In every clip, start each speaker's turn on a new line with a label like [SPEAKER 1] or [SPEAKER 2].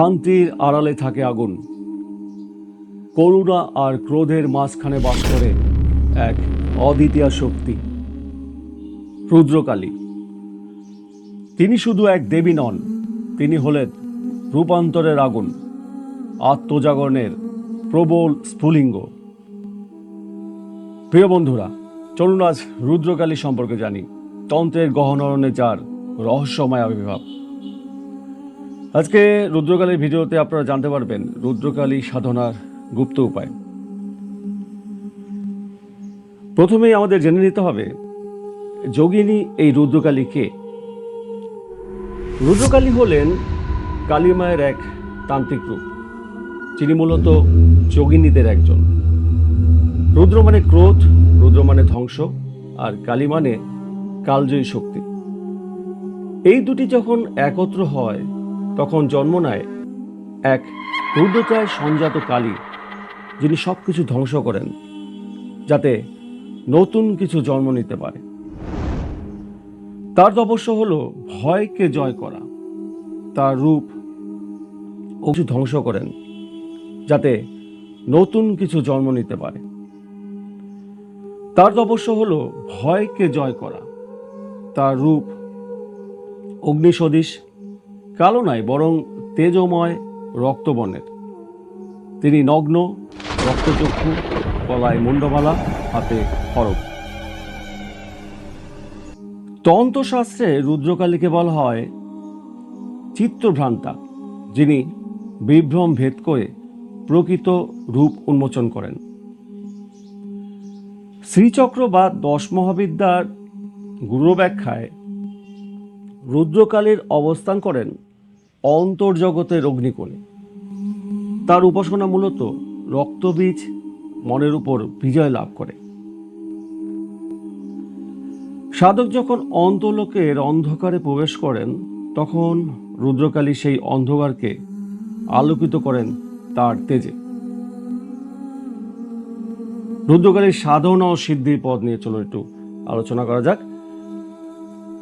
[SPEAKER 1] শান্তির আড়ালে থাকে আগুন, করুণা আর ক্রোধের মাঝখানে বাস করে এক অদ্বিতীয় শক্তি, রুদ্রকালী। তিনি শুধু এক দেবী নন, তিনি হলেন রূপান্তরের আগুন, আত্মজাগরণের প্রবল স্ফুলিঙ্গ। প্রিয় বন্ধুরা, চলুন আজ রুদ্রকালী সম্পর্কে জানি, তন্ত্রের গহনরণে যার রহস্যময় আবির্ভাব। আজকে রুদ্রকালীর ভিডিওতে আপনারা জানতে পারবেন রুদ্রকালী সাধনার গুপ্ত উপায়। প্রথমেই আমাদের জেনে নিতে হবে যোগিনী এই রুদ্রকালী কে। রুদ্রকালী হলেন কালী মায়ের এক তান্ত্রিক রূপ, যিনি মূলত যোগিনীদের একজন। রুদ্র মানে ক্রোধ, রুদ্র মানে ধ্বংস, আর কালী মানে কালজয়ী শক্তি। এই দুটি যখন একত্র হয় তখন জন্ম নেয় এক রুদ্রতায় সঞ্জাত কালী, যিনি সব কিছু ধ্বংস করেন যাতে নতুন কিছু জন্ম নিতে পারে। তার তপস্য হলো ভয়কে জয় করা। তার রূপ কিছু ধ্বংস করেন যাতে নতুন কিছু জন্ম নিতে পারে। তার তপস্য হলো ভয়কে জয় করা। তার রূপ অগ্নি সদৃশ, কালো নয় বরং তেজময় রক্তবর্ণের। তিনি নগ্ন, রক্তচক্ষু, গলায় মুন্ডমালা, হাতে খড়গ। তন্ত্রশাস্ত্রে রুদ্রকালীকে বলা হয় চিত্রভ্রান্তা, যিনি বিভ্রম ভেদ করে প্রকৃত রূপ উন্মোচন করেন। শ্রীচক্র বা 10 মহাবিদ্যার গুরু ব্যাখ্যায় রুদ্রকালীর অবস্থান করেন অন্তর্জগতের অগ্নিকোণে। তার উপাসনা মূলত রক্তবীজ মনের উপর বিজয় লাভ করে। সাধক যখন অন্তর্লোকের অন্ধকারে প্রবেশ করেন তখন রুদ্রকালী সেই অন্ধকারকে আলোকিত করেন তার তেজে। রুদ্রকালীর সাধনা ও সিদ্ধির পথ নিয়ে চলো একটু আলোচনা করা যাক।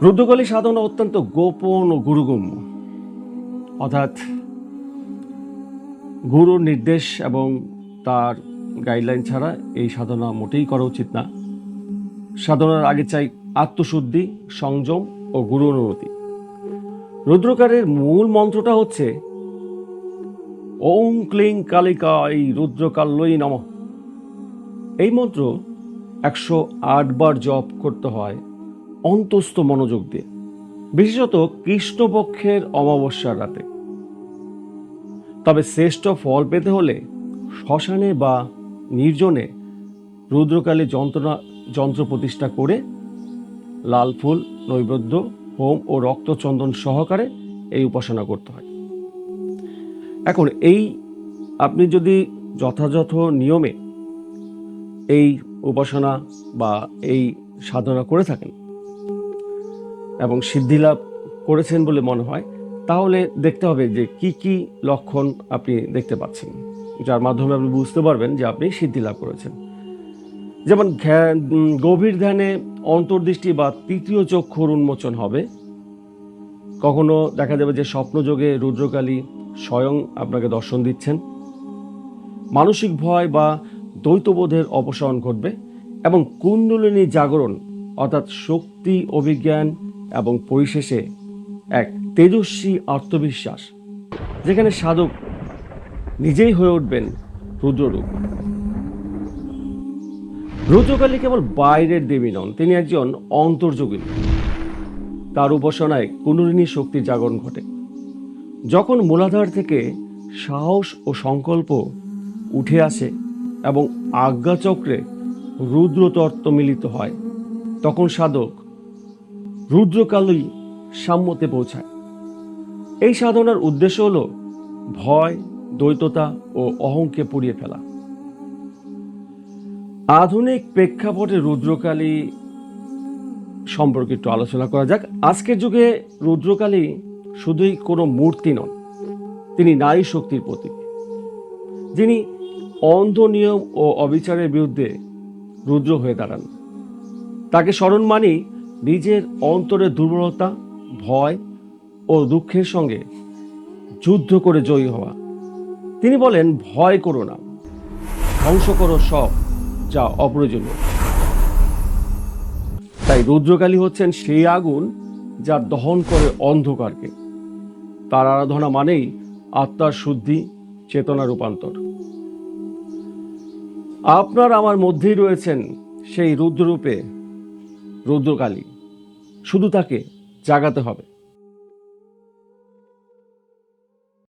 [SPEAKER 1] রুদ্রকালীর সাধনা অত্যন্ত গোপন ও গুরুগম্য, অর্থাৎ গুরুর নির্দেশ এবং তার গাইডলাইন ছাড়া এই সাধনা মোটেই করা উচিত না। সাধনার আগে চাই আত্মশুদ্ধি, সংযম ও গুরু অনুমতি। রুদ্রকারের মূল মন্ত্রটা হচ্ছে ওম ক্লিং কালিকাই রুদ্রকাল্যই নমঃ। এই মন্ত্র 108 বার জপ করতে হয় অন্তস্থ মনোযোগ দিয়ে, বিশেষত কৃষ্ণপক্ষের অমাবস্যার রাতে। তবে শ্রেষ্ঠ ফল পেতে হলে শ্মশানে বা নির্জনে রুদ্রকালী যন্ত্র প্রতিষ্ঠা করে লাল ফুল, নৈবেদ্য, হোম ও রক্তচন্দন সহকারে এই উপাসনা করতে হয়। এখন আপনি যদি যথাযথ নিয়মে এই উপাসনা বা এই সাধনা করে থাকেন এবং সিদ্ধিলাভ করেছেন বলে মনে হয়, তাহলে দেখতে হবে যে কি কি লক্ষণ আপনি দেখতে পাচ্ছেন, যার মাধ্যমে আপনি বুঝতে পারবেন যে আপনি সিদ্ধিলাভ করেছেন। যেমন গভীর ধ্যানে অন্তর্দৃষ্টি বা তৃতীয় চক্ষুর উন্মোচন হবে। কখনো দেখা যাবে যে স্বপ্নযোগে রুদ্রকালী স্বয়ং আপনাকে দর্শন দিচ্ছেন। মানসিক ভয় বা দ্বৈতবোধের অপসারণ ঘটবে এবং কুণ্ডলিনী জাগরণ, অর্থাৎ শক্তি, অভিজ্ঞান এবং পরিশেষে এক তেজস্বী আত্মবিশ্বাস, যেখানে সাধক নিজেই হয়ে উঠবেন রুদ্ররূপ। রুদ্রকালী কেবল বাইরের দেবী নন, তিনি একজন অন্তর্যোগিনী। তার উপাসনায় কুণ্ডলিনী শক্তির জাগরণ ঘটে। যখন মূলাধার থেকে সাহস ও সংকল্প উঠে আসে এবং আজ্ঞাচক্রে রুদ্রতত্ত্ব মিলিত হয়, তখন সাধক রুদ্রকালী সাম্যতে পৌঁছায়। এই সাধনার উদ্দেশ্য হল ভয়, দ্বৈততা ও অহংকে পুড়িয়ে ফেলা। আধুনিক প্রেক্ষাপটে রুদ্রকালী সম্পর্কে একটু আলোচনা করা যাক। আজকের যুগে রুদ্রকালী শুধুই কোনো মূর্তি নন, তিনি নারী শক্তির প্রতীক, যিনি অন্ধ নিয়ম ও অবিচারের বিরুদ্ধে রুদ্র হয়ে দাঁড়ান। তাকে স্মরণ মানেই নিজের অন্তরের দুর্বলতা, ভয় ও দুঃখের সঙ্গে যুদ্ধ করে জয়ী হওয়া। তিনি বলেন, ভয় করো না, ধ্বংস করো সব যা অপ্রয়োজনীয়। তাই রুদ্রকালী হচ্ছেন সেই আগুন যা দহন করে অন্ধকারকে। তার আরাধনা মানেই আত্মার শুদ্ধি, চেতনা রূপান্তর। আপনার আমার মধ্যেই রয়েছেন সেই রুদ্ররূপে রুদ্রকালী, শুধু তাকে জাগাতে হবে।